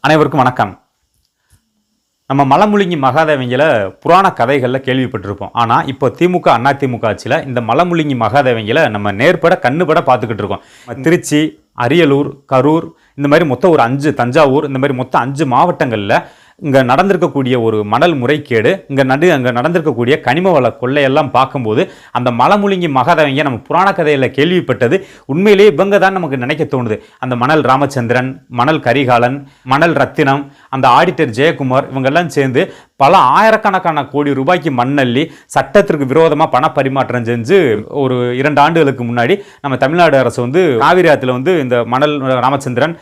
அனைவருக்கும் வணக்கம். நம்ம மலமுழுங்கி மகாதேவங்கள புராண கதைகளில் கேள்விப்பட்டிருப்போம். ஆனால் இப்போ திமுக அதிமுக ஆட்சியில் இந்த மலமுழுங்கி மகாதேவங்கள நம்ம நேர்பட கண்ணுபட பார்த்துக்கிட்டு இருக்கோம். திருச்சி, அரியலூர், கரூர், இந்த மாதிரி மொத்தம் ஒரு 5, தஞ்சாவூர், இந்த மாதிரி மொத்தம் 5 மாவட்டங்களில் இங்கே நடந்திருக்கக்கூடிய ஒரு மணல் முறைகேடு, அங்கே நடந்திருக்கக்கூடிய கனிம வள கொள்ளையெல்லாம் பார்க்கும்போது அந்த மலமுழுங்கி மகாதேவங்க நம்ம புராண கதையில் கேள்விப்பட்டது உண்மையிலேயே இவங்க தான் நமக்கு நினைக்க தோணுது. அந்த மணல் ராமச்சந்திரன், மணல் கரிகாலன், மணல் ரத்தினம், அந்த ஆடிட்டர் ஜெயக்குமார் இவங்கெல்லாம் சேர்ந்து பல ஆயிரக்கணக்கான கோடி ரூபாய்க்கு மண்ணள்ளி சட்டத்திற்கு விரோதமாக பண பரிமாற்றம் செஞ்சு ஒரு 2 ஆண்டுகளுக்கு முன்னாடி நம்ம தமிழ்நாடு அரசு காவிரி ஆற்றுல இந்த மணல் ராமச்சந்திரன்,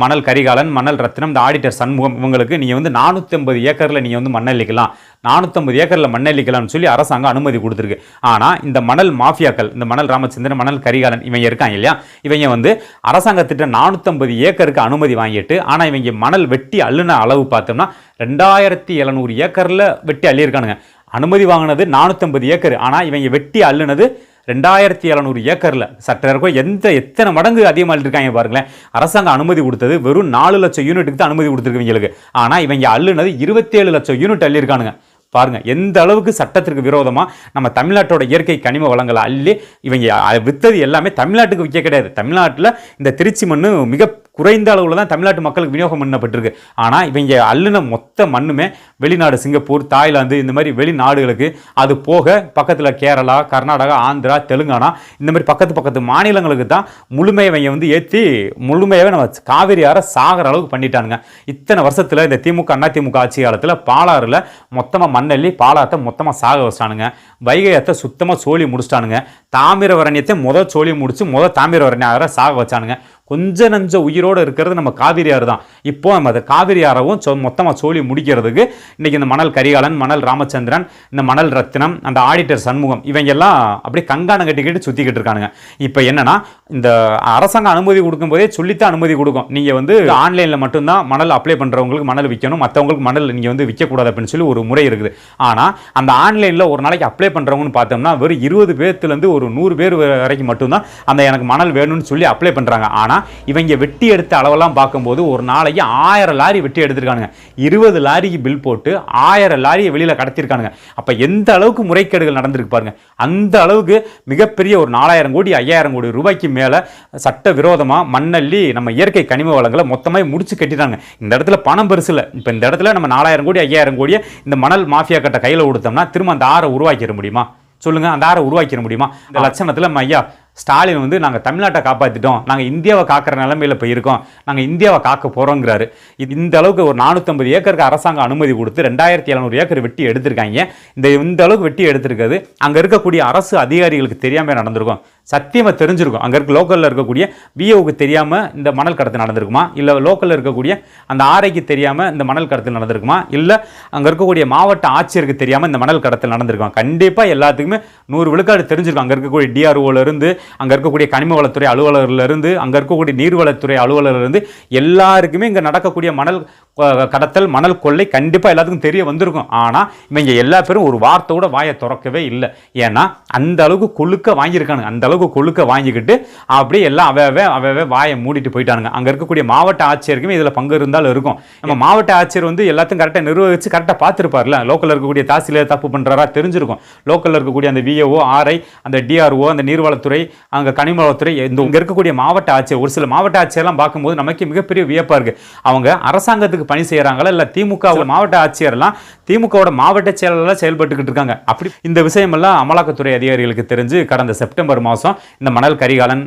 மணல் கரிகாலன், மணல் ரத்தினம், இந்த ஆடிட்டர் சண்முகம் இவங்களுக்கு நீங்கள் 450 ஏக்கரில் நீங்கள் மண்ணள்ளிக்கலாம், 450 ஏக்கரில் மண்ணள்ளிக்கலாம்னு சொல்லி அரசாங்கம் அனுமதி கொடுத்துருக்கு. ஆனால் இந்த மணல் மாஃபியாக்கள், இந்த மணல் ராமச்சந்திரன், மணல் கரிகாலன் இவங்க இருக்காங்க இல்லையா, இவங்க அரசாங்கத்திட்ட 450 ஏக்கருக்கு அனுமதி வாங்கிட்டு, ஆனால் இவங்க மணல் வெட்டி அள்ளுன அளவு பார்த்தோம்னா 2700 ஏக்கரில் வெட்டி அள்ளியிருக்கானுங்க. அனுமதி வாங்கினது 450 ஏக்கர், ஆனால் இவங்க வெட்டி அள்ளுனது 2700 ஏக்கரில். சட்ட எத்தனை மடங்கு அதிகமாக இருக்காங்க பாருங்களேன். அரசாங்கம் அனுமதி கொடுத்தது வெறும் 4 லட்சம் யூனிட்டுக்கு தான் அனுமதி கொடுத்துருக்கு இவங்களுக்கு. ஆனால் இவங்க அள்ளுனது 27 லட்சம் யூனிட் அள்ளியிருக்கானுங்க. பாருங்க எந்த அளவுக்கு சட்டத்திற்கு விரோதமாக நம்ம தமிழ்நாட்டோட இயற்கை கனிம வளங்களை அள்ளி இவங்க வித்தது எல்லாமே தமிழ்நாட்டுக்கு விற்க கிடையாது. தமிழ்நாட்டில் இந்த திருச்சி மண் மிக குறைந்த அளவில் தான் தமிழ்நாட்டு மக்களுக்கு விநியோகம் பண்ணப்பட்டிருக்கு. ஆனால் இவங்க அள்ளின மொத்த மண்ணுமே வெளிநாடு, சிங்கப்பூர், தாய்லாந்து, இந்த மாதிரி வெளிநாடுகளுக்கு, அது போக பக்கத்தில் கேரளா, கர்நாடகா, ஆந்திரா, தெலுங்கானா, இந்த மாதிரி பக்கத்து மாநிலங்களுக்கு தான் முழுமையை இவங்க ஏற்றி முழுமையாகவே நம்ம காவிரி ஆற சாகிற அளவுக்கு பண்ணிட்டானுங்க. இத்தனை வருஷத்தில் இந்த திமுக அதிமுக ஆட்சி காலத்தில் பாலாறில் மொத்தமாக மண்ணள்ளி பாலாத்தை மொத்தமாக சாக வச்சிட்டானுங்க. வைகையத்தை சுத்தமாக சோழி முடிச்சிட்டானுங்க. தாமிரவரணியத்தை சோழி முடிச்சு தாமிரவரணியார சாக வச்சானுங்க. கொஞ்ச நஞ்ச உயிரோடு இருக்கிறது நம்ம காவிரி ஆறு தான். இப்போ நம்ம அதை காவிரி ஆறவும் மொத்தமாக சோழி முடிக்கிறதுக்கு இன்றைக்கி இந்த மணல் கரிகாலன், மணல் ராமச்சந்திரன், இந்த மணல் ரத்தினம், அந்த ஆடிட்டர் சண்முகம் இவங்கெல்லாம் அப்படியே கங்கானம் கட்டிக்கிட்டு சுற்றிக்கிட்டு இருக்கானுங்க. இப்போ என்னன்னா, இந்த அரசாங்கம் அனுமதி கொடுக்கும்போதே சொல்லித்தான் அனுமதி கொடுக்கும். நீங்கள் ஆன்லைனில் மட்டும்தான் மணல் அப்ளை பண்ணுறவங்களுக்கு மணல் விற்கணும், மற்றவங்களுக்கு மணல் நீங்கள் விற்கக்கூடாது அப்படின்னு சொல்லி ஒரு முறை இருக்குது. ஆனால் அந்த ஆன்லைனில் ஒரு நாளைக்கு அப்ளை பண்ணுறவங்கன்னு பார்த்தோம்னா வெறும் 20 பேர்த்துலேருந்து ஒரு 100 பேர் வரைக்கும் மட்டும்தான் அந்த எனக்கு மணல் வேணும்னு சொல்லி அப்ளை பண்ணுறாங்க. ஆனால் இவங்க வெட்டி எடுத்த அளவெல்லாம் பார்க்கும்போது ஒரு நாளைக்கு 1000 லாரி வெட்டி எடுத்திருக்கானுங்க. 20 லாரிக்கு பில் போட்டு 1000 லாரியை வெளியில் கடத்திருக்கானுங்க. அப்போ எந்த அளவுக்கு முறைகேடுகள் நடந்திருக்கு பாருங்க. அந்த அளவுக்கு மிகப்பெரிய ஒரு 4000 கோடி 5000 கோடி ரூபாய்க்கு மேலே சட்ட விரோதமாக மண்ணள்ளி நம்ம இயற்கை கனிம வளங்களை மொத்தமாக முடிச்சு கட்டிட்டாங்க. இந்த இடத்துல பணம் பெருசு இல்லை. இப்போ இந்த இடத்துல நம்ம 4000 கோடி 5000 கோடியை இந்த மணல் மாஃபியா கட்ட கையில் கொடுத்தோம்னா திரும்ப அந்த ஆறை உருவாக்கிட முடியுமா சொல்லுங்க? அந்த ஆறை உருவாக்கிட முடியுமா? இந்த லட்சணத்தில் ஐயா ஸ்டாலின் நாங்கள் தமிழ்நாட்டை காப்பாற்றிட்டோம், நாங்கள் இந்தியாவை காக்கிற நிலைமையில் இப்போ இருக்கோம், நாங்கள் இந்தியாவை காக்க போகிறோங்கிறாரு. இந்த அளவுக்கு ஒரு 450 ஏக்கருக்கு அரசாங்கம் அனுமதி கொடுத்து 2700 ஏக்கர் வெட்டி எடுத்திருக்காங்க. இந்த அளவுக்கு வெட்டி எடுத்திருக்கிறது அங்கே இருக்கக்கூடிய அரசு அதிகாரிகளுக்கு தெரியாமல் நடந்திருக்கும். சத்தியமாக தெரிஞ்சிருக்கும். அங்கே இருக்க லோக்கலில் இருக்கக்கூடிய விஓவுக்கு தெரியாமல் இந்த மணல் கடத்தல் நடந்திருக்குமா, இல்லை லோக்கலில் இருக்கக்கூடிய அந்த ஆரைக்கு தெரியாமல் இந்த மணல் கடத்தல் நடந்திருக்குமா, இல்லை அங்கே இருக்கக்கூடிய மாவட்ட ஆட்சியருக்கு தெரியாமல் இந்த மணல் கடத்தல் நடந்திருக்கும். கண்டிப்பாக எல்லாத்துக்குமே 100 விழுக்காடு தெரிஞ்சிருக்கும். அங்கே இருக்கக்கூடிய டிஆர்ஓலேருந்து, அங்கே இருக்கக்கூடிய கனிம வளத்துறை அலுவலர்லேருந்து, அங்கே இருக்கக்கூடிய நீர்வளத்துறை அலுவலர்லேருந்து எல்லாருக்குமே இங்கே நடக்கக்கூடிய மணல் கடத்தல், மணல் கொள்ளை கண்டிப்பாக எல்லாத்துக்கும் தெரிய வந்திருக்கும். ஆனால் இவங்க எல்லா பேரும் ஒரு வார்த்தையோட வாயை திறக்கவே இல்லை. ஏன்னா அந்த அளவுக்கு கொழுக்க வாங்கியிருக்கானுங்க. அந்த அளவுக்கு கொழுக்க வாங்கிக்கிட்டு அப்படியே எல்லாம் அவே வாயை மூடிட்டு போயிட்டானுங்க. அங்கே இருக்கக்கூடிய மாவட்ட ஆட்சியருக்குமே இதில் பங்கு இருந்தாலும் இருக்கும். நம்ம மாவட்ட ஆட்சியர் எல்லாத்தையும் கரெக்டாக நிர்வகித்து கரெக்டாக பார்த்துருப்பார்ல. லோக்கலில் இருக்கக்கூடிய தாசில்தார் தப்பு பண்ணுறாரா தெரிஞ்சிருக்கும். லோக்கலில் இருக்கக்கூடிய அந்த விஓஓ, ஆர்ஐ, அந்த டிஆர்ஓ, அந்த நீர்வளத்துறை, அங்கே கனிம வளத்துறை, இங்கே இருக்கக்கூடிய மாவட்ட ஆட்சியர், ஒரு சில மாவட்ட ஆட்சியர்லாம் பார்க்கும்போது நமக்கு மிகப்பெரிய வியப்பாக இருக்குது. அவங்க அரசாங்கத்துக்கு பணி செய்யறாங்களா, இல்லை திமுக மாவட்ட ஆட்சியர்லாம் திமுகவோட மாவட்ட செயலாளர் செயல்பட்டுக்கிட்டு இருக்காங்க. அப்படி இந்த விஷயமெல்லாம் அமலாக்கத்துறை அதிகாரிகளுக்கு தெரிஞ்சு கடந்த செப்டம்பர் மாதம் இந்த மணல் கரிகாலன்,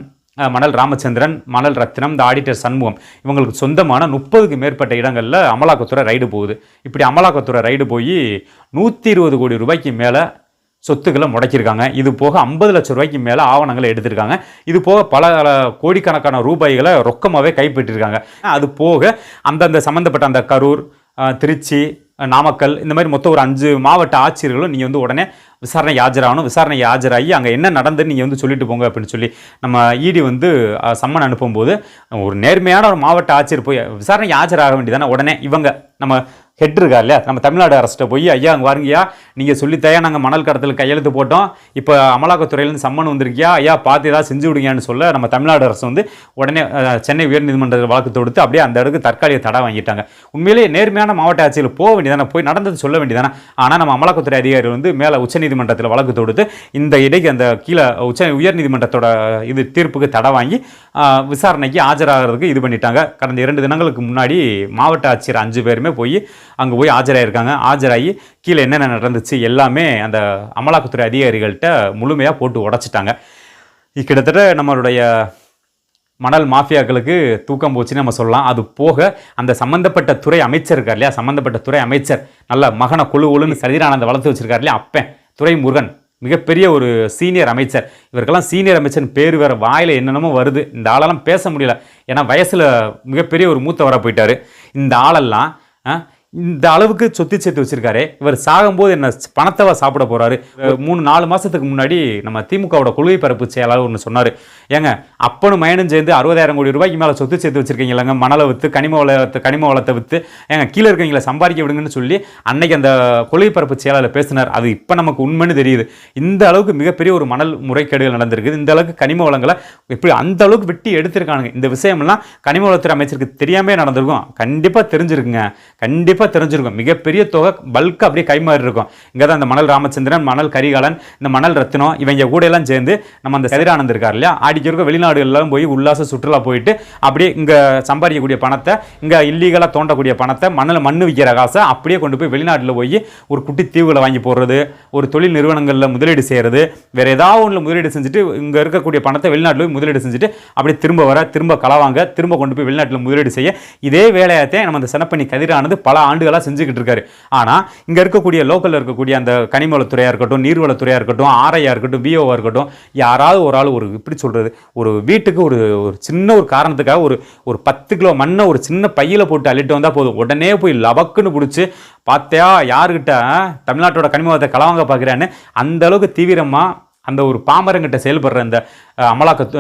மணல் ராமச்சந்திரன், மணல் ரத்தினம், இந்த ஆடிட்டர் சண்முகம் இவங்களுக்கு சொந்தமான 30க்கு மேற்பட்ட இடங்களில் அமலாக்கத்துறை ரைடு போகுது. இப்படி அமலாக்கத்துறை ரைடு போய் 120 கோடி ரூபாய்க்கு மேலே சொத்துக்களை முடக்கியிருக்காங்க. இது போக 50 லட்சம் ரூபாய்க்கு மேலே ஆவணங்களை எடுத்திருக்காங்க. இது போக பல கோடிக்கணக்கான ரூபாய்களை ரொக்கமாகவே கைப்பற்றிருக்காங்க. அது போக அந்தந்த சம்மந்தப்பட்ட அந்த கரூர், திருச்சி, நாமக்கல், இந்த மாதிரி மொத்தம் ஒரு 5 மாவட்ட ஆட்சியர்களும் நீங்கள் உடனே விசாரணை ஆஜராகணும். விசாரணை ஆஜராகி அங்கே என்ன நடந்துன்னு நீங்கள் சொல்லிட்டு போங்க அப்படின்னு சொல்லி நம்ம இடி சம்மன் அனுப்பும்போது ஒரு நேர்மையான ஒரு மாவட்ட ஆட்சியர் போய் விசாரணை ஆஜராக வேண்டியதானே. உடனே இவங்க நம்ம ஹெட் இருக்கா இல்லையா, நம்ம தமிழ்நாடு அரசிட்ட போய் ஐயா அங்கே வாருங்கய்யா, நீங்கள் சொல்லித்தாயா நாங்கள் மணல் கடத்தல் கையெழுத்து போட்டோம், இப்போ அமலாக்கத்துறையிலேருந்து சம்மன் வந்திருக்கியா ஐயா, பார்த்து ஏதாவது செஞ்சு விடுங்கன்னு சொல்ல நம்ம தமிழ்நாடு அரசு வந்து உடனே சென்னை உயர்நீதிமன்றத்தில் வழக்கு தொடுத்து அப்படியே அந்த இடத்துக்கு தற்காலிக தடை வாங்கிட்டாங்க. உண்மையிலேயே நேர்மையான மாவட்ட ஆட்சியில் போக வேண்டியதானே, போய் நடந்தது சொல்ல வேண்டியதானே. ஆனால் நம்ம அமலாக்கத்துறை அதிகாரி வந்து மேலே உச்சநீதிமன்றத்தில் வழக்கு தொடுத்து இந்த இடைக்கு அந்த கீழே உயர்நீதிமன்றத்தோட இது தீர்ப்புக்கு தடை வாங்கி விசாரணைக்கு ஆஜராகிறதுக்கு இது பண்ணிட்டாங்க. கடந்த 2 தினங்களுக்கு முன்னாடி மாவட்ட ஆட்சியர் 5 பேருமே போய் அங்கே போய் ஆஜராயிருக்காங்க. ஆஜராகி கீழே என்னென்ன நடந்துச்சு எல்லாமே அந்த அமலாக்கத்துறை அதிகாரிகள்கிட்ட முழுமையாக போட்டு உடைச்சிட்டாங்க. கிட்டத்தட்ட நம்மளுடைய மணல் மாஃபியாக்களுக்கு தூக்கம் போச்சுன்னு நம்ம சொல்லலாம். அது போக அந்த சம்மந்தப்பட்ட துறை அமைச்சர் இருக்கார் இல்லையா, சம்மந்தப்பட்ட துறை அமைச்சர் நல்ல மகனை கொழுன்னு சரீரானந்த வளர்த்து வச்சிருக்காரு இல்லையா, அப்பன் துரைமுருகன் மிகப்பெரிய ஒரு சீனியர் அமைச்சர். இவருக்கெல்லாம் சீனியர் அமைச்சர் பேர் வேறு வாயில் என்னென்னமோ வருது. இந்த ஆளெல்லாம் பேச முடியல, ஏன்னா வயசில் மிகப்பெரிய ஒரு மூத்தவராக போயிட்டார். இந்த ஆளெல்லாம் இந்த அளவுக்கு சொத்து சேர்த்து வச்சிருக்காரு. இவர் சாகும்போது என்ன பணத்தவா சாப்பிட போறாரு. 3-4 மாசத்துக்கு முன்னாடி நம்ம திமுகவோட கொள்கை பரப்பு செயலாளர் ஒன்று சொன்னார், ஏங்க அப்பனும் மயனும் சேர்ந்து 60,000 கோடி ரூபாய்க்கு மேலே சொத்து சேர்த்து வச்சிருக்கீங்க இல்லைங்க, மணலை விற்று கனிம வளத்தை விற்று ஏங்க கீழே இருக்கீங்களா சம்பாதிக்க விடுங்கன்னு சொல்லி அன்னைக்கு அந்த கொள்கை பரப்பு செயலாளர் பேசினார். அது இப்போ நமக்கு உண்மைன்னு தெரியுது. இந்த அளவுக்கு மிகப்பெரிய ஒரு மணல் முறைகேடுகள் நடந்திருக்குது. இந்த அளவுக்கு கனிம வளங்களை எப்படி அந்த அளவுக்கு வெட்டி எடுத்திருக்கானுங்க. இந்த விஷயமெல்லாம் கனிம வளத்துறை அமைச்சருக்கு தெரியாமே நடந்திருக்கும். கண்டிப்பாக தெரிஞ்சிருக்குங்க, கண்டிப்பாக தெரிஞ்சிருக்கும். மிகப்பெரிய தொகை பல்க் அப்படியே கைமாறி இருக்கும். இங்கே தான் இந்த மணல் ராமச்சந்திரன், மணல் கரிகாலன், இந்த மணல் ரத்தினம் இவங்க கூட எல்லாம் சேர்ந்து நம்ம அந்த கதிரானந்த் இருக்கார் இல்லையா, ஆடிக்கிறக்க வெளிநாடு எல்லாம் போய் உல்லாச சுற்றுலா போயிட்டு அப்படியே இங்கே சம்பாதிக்கக்கூடிய பணத்தை, இங்கே இல்லீகலாக தோண்டக்கூடிய பணத்தை, மண்ணு விற்கிற காசை அப்படியே கொண்டு போய் வெளிநாட்டில் போய் ஒரு குட்டி தீவுகளை வாங்கி போடுறது, ஒரு தொழில் நிறுவனங்களில் முதலீடு செய்கிறது, வேற ஏதாவது ஒன்றில் முதலீடு செஞ்சுட்டு இங்கே இருக்கக்கூடிய பணத்தை வெளிநாட்டில் போய் முதலீடு செஞ்சுட்டு அப்படியே திரும்ப களவாங்க, திரும்ப கொண்டு போய் வெளிநாட்டில் முதலீடு செய்ய இதே வேலையத்தை நம்ம அந்த செனப்பண்ணி கதிரானது பல ஆண்டுகளாக செஞ்சுக்கிட்டு இருக்காரு. ஆனால் இங்கே இருக்கக்கூடிய லோக்கலில் இருக்கக்கூடிய அந்த கனிமவளத்துறையாக இருக்கட்டும், நீர்வளத்துறையாக இருக்கட்டும், ஆர்ஐயாக இருக்கட்டும், பிஓவாக இருக்கட்டும், யாராவது ஒரு ஆள் ஒரு இப்படி சொல்கிறது, ஒரு வீட்டுக்கு ஒரு சின்ன ஒரு காரணத்துக்காக ஒரு 10 கிலோ மண்ணை ஒரு சின்ன பையில் போட்டு அள்ளிட்டு வந்தால் போதும், உடனே போய் லபக்குன்னு பிடிச்சி பார்த்தியா யாருக்கிட்ட தமிழ்நாட்டோட கனிமவளத்தை களவாங்க பார்க்குறான்னு அந்த அளவுக்கு தீவிரமாக அந்த ஒரு பாமரங்கிட்ட செயல்படுற இந்த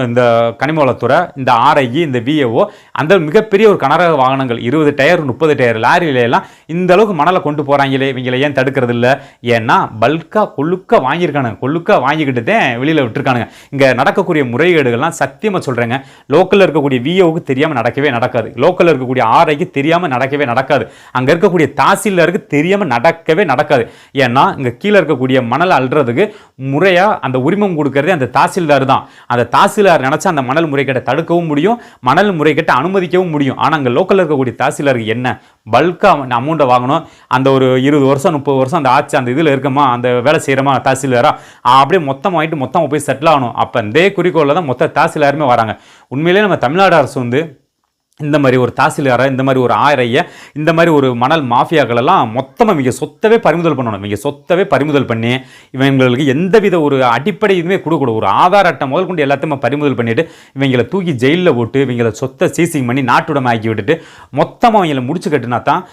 இந்த கனிமவளத்துறை, இந்த ஆர்ஐ, இந்த விஏஓ, அந்த மிகப்பெரிய ஒரு கனரக வாகனங்கள் 20 டயர் 30 டயர் லாரியிலாம் இந்த அளவுக்கு மணலை கொண்டு போகிறாங்களே, இவங்களை ஏன் தடுக்கிறது இல்லை? ஏன்னா பல்காக கொள்ளுக்க வாங்கியிருக்கானுங்க, கொள்ளுக்க வாங்கிக்கிட்டு தான் வெளியில் விட்டுருக்கானுங்க. இங்கே நடக்கக்கூடிய முறைகேடுகள்லாம் சத்தியமாக சொல்கிறேங்க, லோக்கலில் இருக்கக்கூடிய விஏஓவுக்கு தெரியாமல் நடக்கவே நடக்காது, லோக்கலில் இருக்கக்கூடிய ஆர்ஐக்கு தெரியாமல் நடக்கவே நடக்காது, அங்கே இருக்கக்கூடிய தாசில்தாருக்கு தெரியாமல் நடக்கவே நடக்காது. ஏன்னா இங்கே கீழே இருக்கக்கூடிய மணல் அள்ளுறதுக்கு முறையாக அந்த உரிமம் கொடுக்கறதே அந்த தாசில்தார் தான். அந்த தாசில்தார் நினைச்சா அந்த மணல் முறைகேட்டை தடுக்கவும் முடியும், மணல் முறைகேட்டை அனுமதிக்கவும் முடியும். ஆனால் அங்கே லோக்கலில் இருக்கக்கூடிய தாசில்தாருக்கு என்ன பல்காக அமௌண்ட்டை வாங்கணும், அந்த ஒரு 20 வருஷம் 30 வருஷம் அந்த ஆட்சி அந்த இதில் இருக்கமா, அந்த வேலை செய்கிறமா தாசில்தாரா, அப்படியே மொத்தம் வாங்கிட்டு மொத்தம் போய் செட்டில் ஆகணும். அப்போ இதே குறிக்கோளில் தான் மொத்த தாசில்தாருமே வராங்க. உண்மையிலேயே நம்ம தமிழ்நாடு அரசு வந்து இந்த மாதிரி ஒரு தாசில்தாரை, இந்த மாதிரி ஒரு ஆர்ஐயை, இந்த மாதிரி ஒரு மணல் மாஃபியாக்கள் எல்லாம் மொத்தமாக இவங்க சொத்தவே பறிமுதல் பண்ணணும். இவங்க சொத்தவே பறிமுதல் பண்ணி இவங்களுக்கு எந்தவித ஒரு அடிப்படை இதுவுமே கொடுக்கூடாது. ஒரு ஆதார அட்டை முதல் கொண்டு எல்லாத்தையுமே பறிமுதல் பண்ணிவிட்டு இவங்களை தூக்கி ஜெயிலில் போட்டு இவங்களை சொத்தை சீசிங் பண்ணி நாட்டுடமை ஆக்கி விட்டுட்டு மொத்தமாக இவங்களை முடிச்சு கட்டினா தான்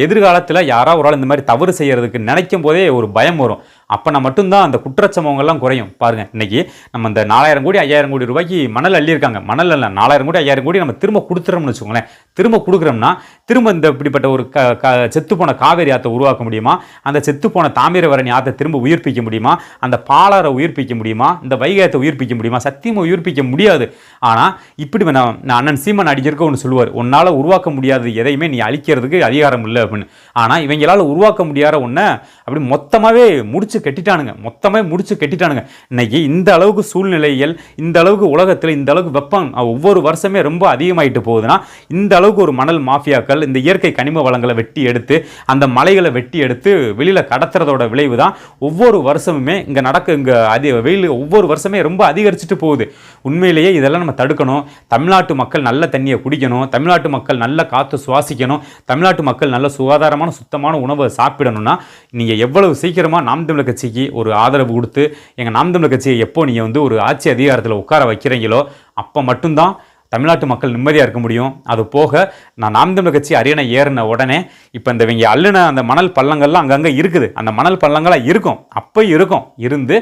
எதிர்காலத்தில் யாராவது ஒரு ஆள் இந்த மாதிரி தவறு செய்கிறதுக்கு நினைக்கும் போதே ஒரு பயம் வரும். அப்போனா மட்டும்தான் அந்த குற்றச்சம்பவங்கள்லாம் குறையும். பாருங்கள், இன்றைக்கி நம்ம இந்த 4000 கோடி 5000 கோடி ரூபாய்க்கு மணல் அள்ளியிருக்காங்க. மணல் இல்லை, 4000 கோடி 5000 கோடி நம்ம திரும்ப கொடுத்துறோம்னு வச்சுக்கோங்களேன். திரும்ப கொடுக்குறோம்னா திரும்ப இந்த இப்படிப்பட்ட ஒரு செத்துப்போன காவேரி ஆற்றை உருவாக்க முடியுமா? அந்த செத்துப்போன தாமிரபரணி ஆற்றை திரும்ப உயிர்ப்பிக்க முடியுமா? அந்த பாலாரை உயிர்ப்பிக்க முடியுமா? இந்த வைகையத்தை உயிர்ப்பிக்க முடியுமா? சத்தியமாக உயிர்ப்பிக்க முடியாது. ஆனால் இப்படி நான் அண்ணன் சீமன் அடிச்சிருக்க ஒன்று சொல்லுவார், உன்னால் உருவாக்க முடியாது எதையுமே நீ அழிக்கிறதுக்கு அதிகாரம் இல்லை அப்படின்னு. ஆனால் இவங்களால் உருவாக்க முடியாத ஒன்றை அப்படி மொத்தமாகவே முடிச்சு கட்டிட்டானுங்க, மொத்தமே முடிச்சு கட்டிட்டானுங்க. இன்னைக்கு இந்த அளவுக்கு சூழ்நிலைகள், இந்த அளவுக்கு உலகத்தில் இந்த அளவுக்கு வெப்பம் ஒவ்வொரு வருஷமே ரொம்ப அதிகமாயிட்டு போகுதுன்னா, இந்த அளவுக்கு ஒரு மணல் மாஃபியாக்கள் இந்த இயற்கை கனிம வளங்களை வெட்டி எடுத்து அந்த மலைகளை வெட்டி எடுத்து வெளியில் கடத்துறதோட விளைவு தான் ஒவ்வொரு வருஷமுமே இங்கே வெயில் ஒவ்வொரு வருஷமே ரொம்ப அதிகரிச்சுட்டு போகுது. உண்மையிலேயே இதெல்லாம் நம்ம தடுக்கணும். தமிழ்நாட்டு மக்கள் நல்ல தண்ணியை குடிக்கணும், தமிழ்நாட்டு மக்கள் நல்ல காற்று சுவாசிக்கணும், தமிழ்நாட்டு மக்கள் நல்ல சுகாதாரமான சுத்தமான உணவை சாப்பிடணும்னா நீங்கள் எவ்வளவு சீக்கிரமாக நாம் தமிழர் கட்சிக்கு ஒரு ஆதரவு கொடுத்து எங்கள் நாம் தமிழர் கட்சியை எப்போ நீங்கள் வந்து ஒரு ஆட்சி அதிகாரத்தில் உட்கார வைக்கிறீங்களோ அப்போ மட்டும்தான் தமிழ்நாட்டு மக்கள் நிம்மதியாக இருக்க முடியும். அது போக நாம் தமிழர் கட்சி அரியணை ஏறின உடனே இப்போ இந்த இவங்க அள்ளின அந்த மணல் பள்ளங்கள்லாம் அங்கங்கே இருக்குது, அந்த மணல் பள்ளங்களாக இருக்கும், அப்போ இருந்து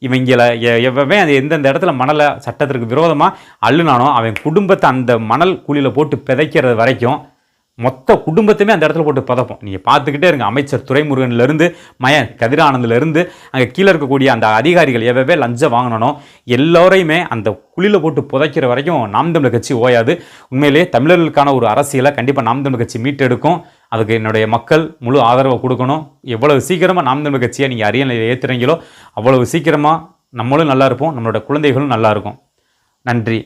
இவங்களை எவ்வளவே அது எந்தெந்த இடத்துல மணலை சட்டத்திற்கு விரோதமாக அள்ளுனானோ அவன் குடும்பத்தை அந்த மணல் குழியில் போட்டு பிதைக்கிறது வரைக்கும் மொத்த குடும்பத்தையுமே அந்த இடத்துல போட்டு பதப்போம். நீங்கள் பார்த்துக்கிட்டே இருங்க. அமைச்சர் துரைமுருகன்லேருந்து மயன் கதிரானந்திலேருந்து அங்கே கீழே இருக்கக்கூடிய அந்த அதிகாரிகள் எவ்வளோ லஞ்சம் வாங்கணும் எல்லோரையுமே அந்த குழியில் போட்டு புதைக்கிற வரைக்கும் நாம் தமிழர் கட்சி ஓயாது. உண்மையிலேயே தமிழர்களுக்கான ஒரு அரசியலை கண்டிப்பாக நாம் தமிழர் கட்சி மீட்டெடுக்கும். அதுக்கு என்னுடைய மக்கள் முழு ஆதரவை கொடுக்கணும். எவ்வளவு சீக்கிரமாக நாம் தமிழர் கட்சியை நீங்கள் அரியணையில் ஏற்றுறீங்களோ அவ்வளவு சீக்கிரமாக நம்மளும் நல்லா இருப்போம், நம்மளோட குழந்தைகளும் நல்லா இருக்கும். நன்றி.